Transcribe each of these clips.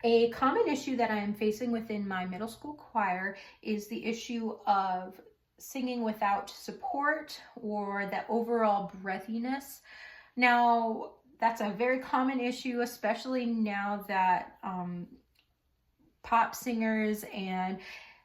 A common issue that I am facing within my middle school choir is the issue of singing without support or that overall breathiness. Now, that's a very common issue, especially now that pop singers and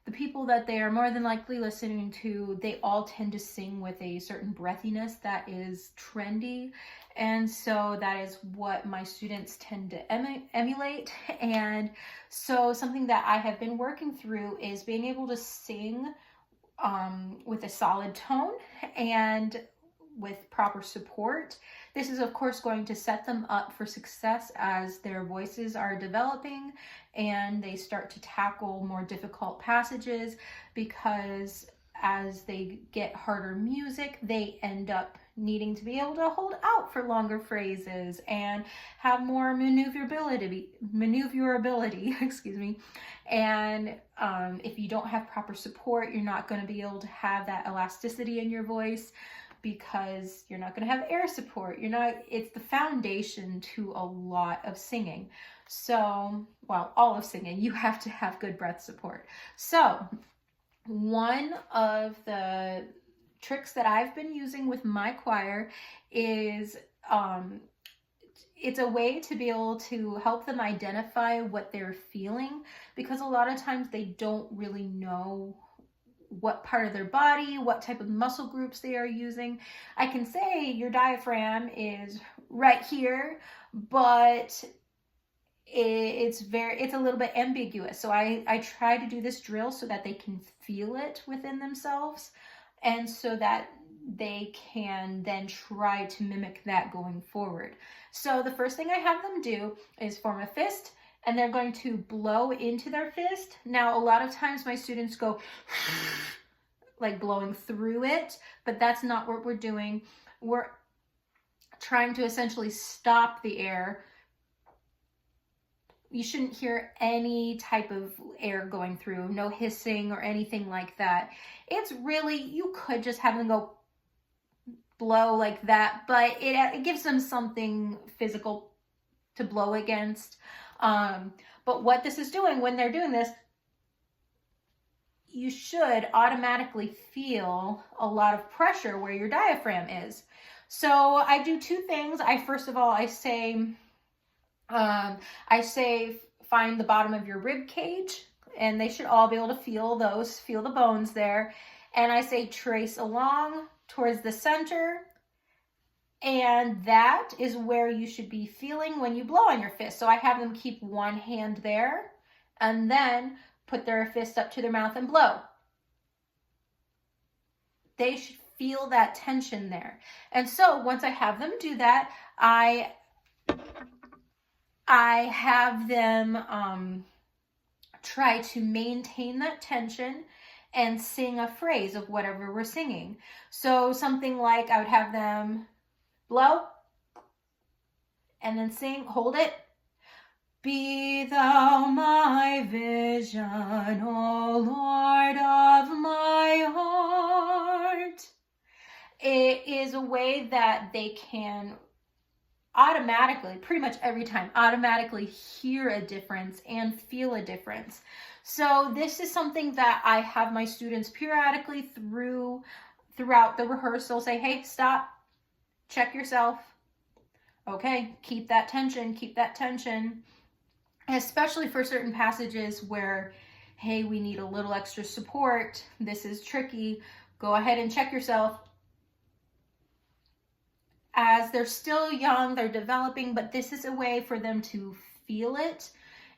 the people that they are more than likely listening to, they all tend to sing with a certain breathiness that is trendy. And so that is what my students tend to emulate. And so something that I have been working through is being able to sing with a solid tone and with proper support. This is of course going to set them up for success as their voices are developing and they start to tackle more difficult passages, because as they get harder music, they end up needing to be able to hold out for longer phrases and have more maneuverability, excuse me. And if you don't have proper support, you're not going to be able to have that elasticity in your voice, because you're not going to have air support. It's the foundation to a lot of singing. So, well, all of singing, you have to have good breath support. So, one of the tricks that I've been using with my choir is it's a way to be able to help them identify what they're feeling, because a lot of times they don't really know what part of their body, what type of muscle groups they are using. I can say your diaphragm is right here, but it's a little bit ambiguous. So I try to do this drill so that they can feel it within themselves, and so that they can then try to mimic that going forward. So the first thing I have them do is form a fist, and they're going to blow into their fist. Now, a lot of times my students go like blowing through it, but that's not what we're doing. We're trying to essentially stop the air. You shouldn't hear any type of air going through, no hissing or anything like that. It's really, you could just have them go blow like that, but it gives them something physical to blow against. But what this is doing when they're doing this, you should automatically feel a lot of pressure where your diaphragm is. So I do two things. First of all, I say find the bottom of your rib cage, and they should all be able to feel the bones there. And I say trace along towards the center, and that is where you should be feeling when you blow on your fist. So I have them keep one hand there and then put their fist up to their mouth and blow. They should feel that tension there. And so once I have them do that, I have them try to maintain that tension and sing a phrase of whatever we're singing. So something like, I would have them blow and then sing, hold it. Be thou my vision, O Lord of my heart. It is a way that they can automatically, pretty much every time, automatically hear a difference and feel a difference. So this is something that I have my students periodically throughout the rehearsal say, hey, stop, check yourself. Okay, keep that tension, especially for certain passages where, hey, we need a little extra support. This is tricky. Go ahead and check yourself. As they're still young, they're developing, but this is a way for them to feel it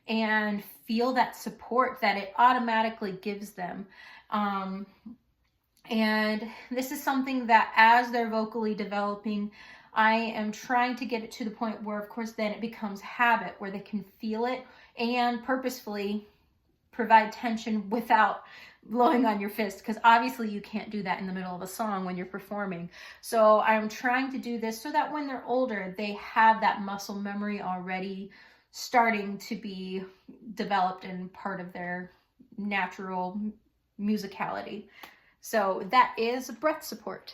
and feel that support that it automatically gives them. And this is something that as they're vocally developing, I am trying to get it to the point where, of course, then it becomes habit, where they can feel it and purposefully provide tension without blowing on your fist, because obviously you can't do that in the middle of a song when you're performing. So I'm trying to do this so that when they're older, they have that muscle memory already starting to be developed and part of their natural musicality. So that is breath support.